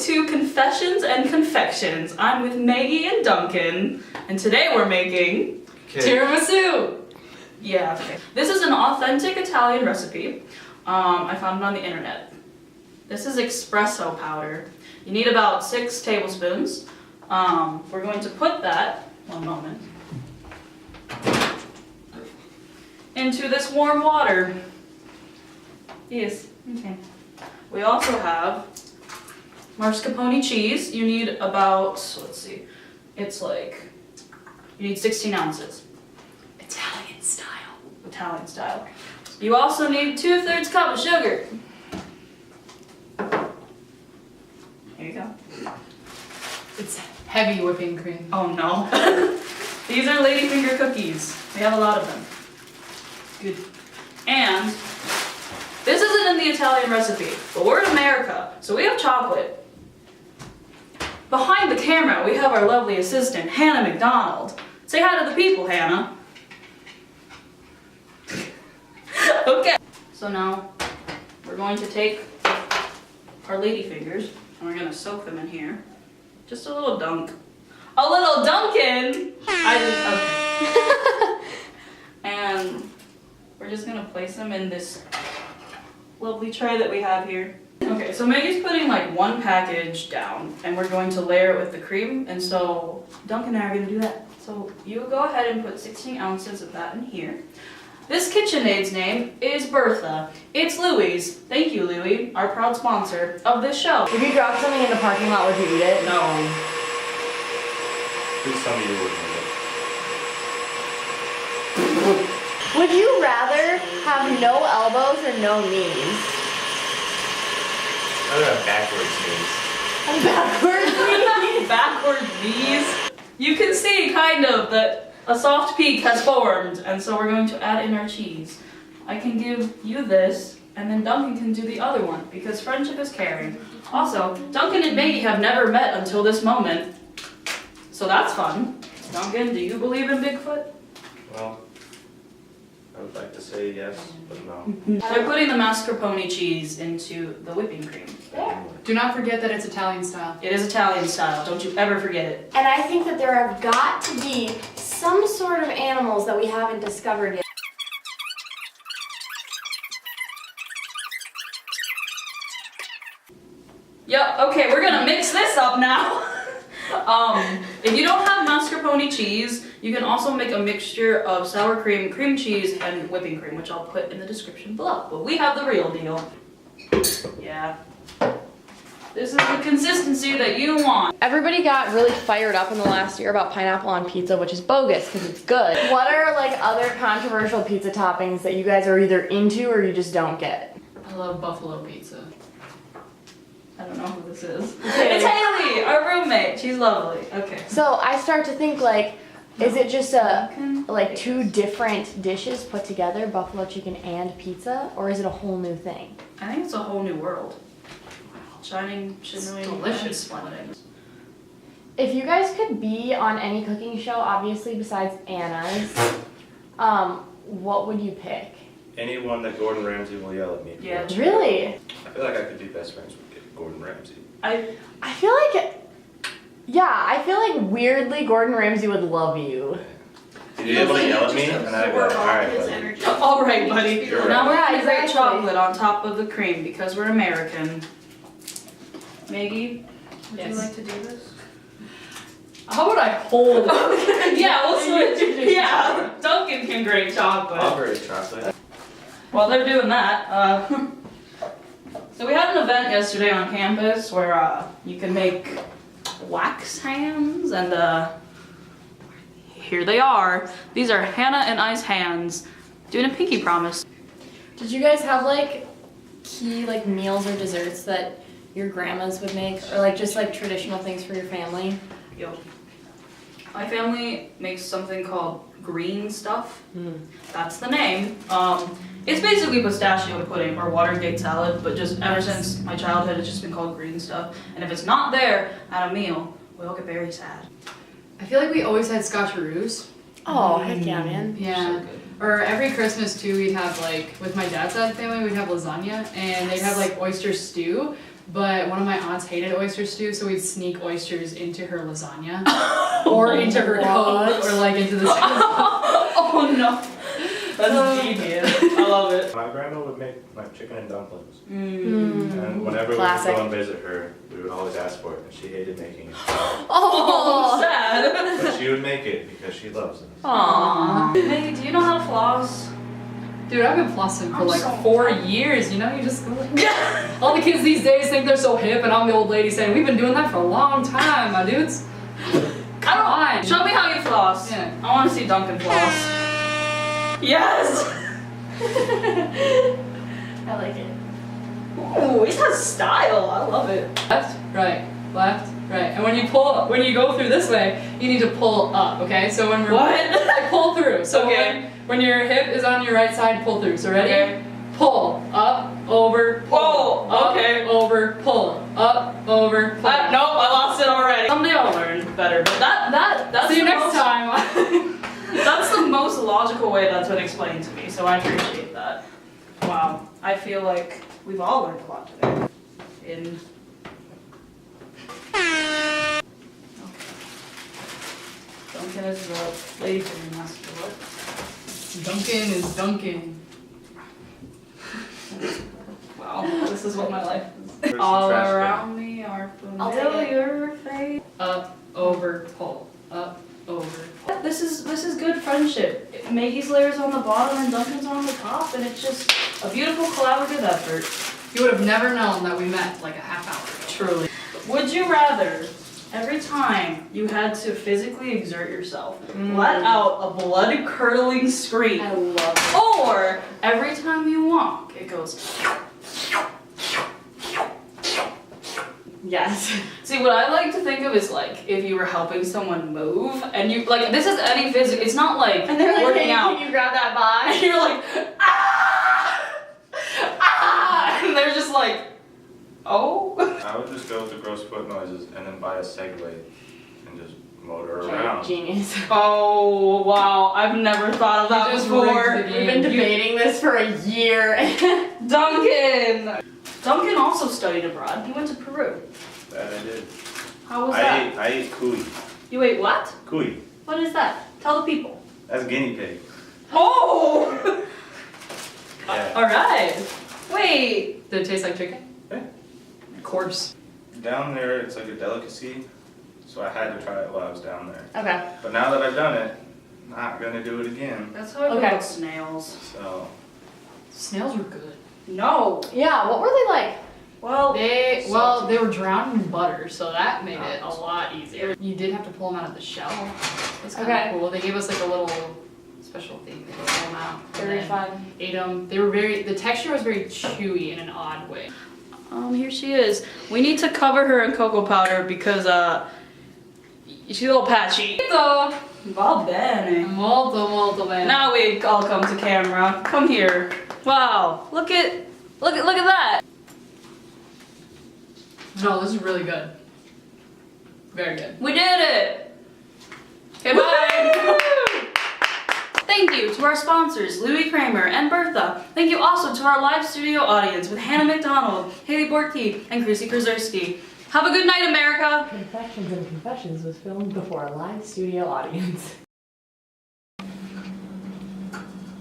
to Confessions and Confections. I'm with Maggie and Duncan, and today we're making tiramisu. Yeah, okay. This is an authentic Italian recipe. I found it on the internet. This is espresso powder. You need about 6 tablespoons. We're going to put that, one moment, into this warm water. Yes, okay. We also have mascarpone cheese. You need about, let's see, it's like, you need 16 ounces. Italian style. Italian style. You also need 2/3 cup of sugar. Here you go. It's heavy whipping cream. Oh no. These are ladyfinger cookies. We have a lot of them. Good. And this isn't in the Italian recipe, but we're in America, so we have chocolate. Behind the camera, we have our lovely assistant, Hannah McDonald. Say hi to the people, Hannah. Okay. So now, we're going to take our ladyfingers, and we're gonna soak them in here. Just a little dunk. A little Duncan! Okay. And we're just gonna place them in this lovely tray that we have here. Okay, so Maggie's putting like 1 package down, and we're going to layer it with the cream, and so Duncan and I are gonna do that. So you go ahead and put 16 ounces of that in here. This KitchenAid's name is Bertha. It's Louie's. Thank you, Louie, our proud sponsor of this show. If you dropped something in the parking lot, would you eat it? No. Please tell me you wouldn't eat it. Would you rather have no elbows or no knees? I would have backwards knees. Backwards knees? Backwards knees. You can see kind of that a soft peak has formed, and so we're going to add in our cheese. I can give you this, and then Duncan can do the other one, because friendship is caring. Also, Duncan and Maggie have never met until this moment, so that's fun. Duncan, do you believe in Bigfoot? Well, I would like to say yes, but no. They're putting the mascarpone cheese into the whipping cream. Do not forget that it's Italian style. It is Italian style, don't you ever forget it. And I think that there have got to be some sort of animals that we haven't discovered yet. Yep, okay, we're gonna mix this up now. If you don't have mascarpone cheese, you can also make a mixture of sour cream, cream cheese, and whipping cream, which I'll put in the description below. But we have the real deal. Yeah. This is the consistency that you want. Everybody got really fired up in the last year about pineapple on pizza, which is bogus because it's good. What are like other controversial pizza toppings that you guys are either into or you just don't get? I love buffalo pizza. I don't know who this is. It's Haley, our roommate. She's lovely. Okay. So I start to think like, is it just like 2 different dishes put together, buffalo chicken and pizza, or is it a whole new thing? I think it's a whole new world. Shining, shimmering, delicious. splendid. If you guys could be on any cooking show, obviously besides Anna's, what would you pick? Anyone that Gordon Ramsay will yell at me for. Yeah. Really? I feel like I could be best friends with Gordon Ramsay. I feel like, I feel like weirdly Gordon Ramsay would love you. Did you able to yell at me? And I'd go, alright, buddy. All right, buddy. You're Now we're right. gonna grate Exactly. chocolate on top of the cream because we're American. Maggie, would you Yes. like to do this? How would I hold? Yeah, we'll switch. Yeah, Duncan can grate I'll chocolate. grate chocolate. While they're doing that, so we had an event yesterday on campus where you can make wax hands, and here they are. These are Hannah and I's hands doing a pinky promise. Did you guys have like key like meals or desserts that your grandmas would make, or like just like traditional things for your family? Yo. My family makes something called green stuff. That's the name. It's basically pistachio pudding or Watergate salad, but just ever since my childhood, it's just been called green stuff. And if it's not there at a meal, we all get very sad. I feel like we always had scotcheroos. Oh, heck yeah, man. Yeah. So good. Or every Christmas too, we'd have like, with my dad's side of the family, we'd have lasagna, and they'd have like oyster stew, but one of my aunts hated oyster stew, so we'd sneak oysters into her lasagna, or into her coat, or like into the soup. Oh no. That's devious. I love it. My grandma would make like chicken and dumplings. Mm. And whenever Classic. we would go and visit her, we would always ask for it, and she hated making it. Oh, sad. But she would make it because she loves it. Aww. Maggie, do you know how to floss? Dude, I've been flossing for I'm like so 4 years, you know? You just go like... All the kids these days think they're so hip, and I'm the old lady saying, we've been doing that for a long time, my dudes. Come on. Show me how you floss. Yeah. I want to see Duncan floss. Yes! I like it. Ooh, he has style. I love it. Left, right, left, right. And when you go through this way, you need to pull up, okay? So when we're What? like pull through. So Okay. when your hip is on your right side, pull through. So ready? Okay. Pull, up, over, pull. Whoa, Up, okay. over, pull. Up, over, pull. Nope, I lost it already. Someday I'll learn better, but that's See you the next most, time. That's the most logical way that's been explained to me, so I appreciate that. Wow, I feel like we've all learned a lot today. Okay. Duncan is the ladyfinger master. What? Duncan is Duncan. Wow, this is what my life is. Where's the All trash can? around me are I'll take it. familiar faces. Up, over, pull. Up, over, pull. This is good friendship. Maggie's layer's on the bottom and Duncan's on the top, and it's just a beautiful collaborative effort. You would have never known that we met like a half hour ago. Truly. Would you rather, every time you had to physically exert yourself, let out a blood-curdling scream, I love it. or every time you walk, it goes... Yes. See, what I like to think of is like if you were helping someone move, and you, like, this is any physical, it's not like And they're like, working hey, out. can you grab that by? And you're like, ah! Ah! And they're just like, oh. I would just go with the gross foot noises and then buy a Segway and just motor around. Genius. Oh, wow. I've never thought of that You just before. rigged the We've been debating this for a year. Duncan! Duncan also studied abroad. He went to Peru. That I did. How was that? I ate cuy. You ate what? Cuy. What is that? Tell the people. That's guinea pig. Oh! Yeah. Alright. Wait. Did it taste like chicken? Yeah. Of course. Down there, it's like a delicacy, so I had to try it while I was down there. Okay. But now that I've done it, not gonna do it again. That's how I feel Okay. about snails. So, Snails were good. No. Yeah, what were they like? Well, They were drowned in butter, so that made it a lot easier. You did have to pull them out of the shell. That's kind of Okay. cool. They gave us like a little special thing to pull them out. and Very then fun. Ate them. They were the texture was very chewy in an odd way. here she is. We need to cover her in cocoa powder because, she's a little patchy. So, va bene. Molto bene. Now we all come to camera. Come here. Wow, look at that. No, this is really good. Very good. We did it. Okay, bye. Thank you to our sponsors, Louis Kramer and Bertha. Thank you also to our live studio audience with Hannah McDonald, Haley Borkey, and Chrissy Krzyzewski. Have a good night, America. Confections and Confessions was filmed before a live studio audience.